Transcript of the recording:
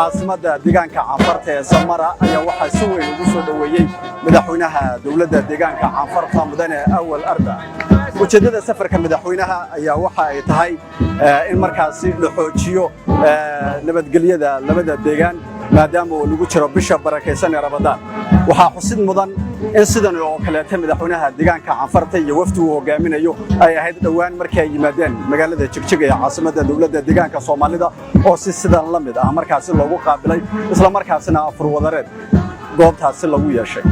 caasimada deegaanka Canfarta ee Samara ayaa waxa si weyn ugu soo dhaweeyay madaxweynaha dawladda deegaanka Canfarta mudane Awal Arda ujeedada safarka madaxweynaha ayaa waxa ay tahay in markaasi la xoojiyo nabadgelyada labada deegaan maadaama uu lagu jiro bisha barakeysan ee Ramadaan waxa xusid mudan in sidan oo kale madaxweynaha deegaanka Canfarta iyo wafdigu hogaaminayo ay ahayd dhawaan markii ay yimaadeen magaalada Jigjiga ee caasimada dawladda deegaanka Soomaalida oo si sidan la mid ah markaasi loogu qaabilay isla markaasina afur wadareed goobtaasi lagu yeeshay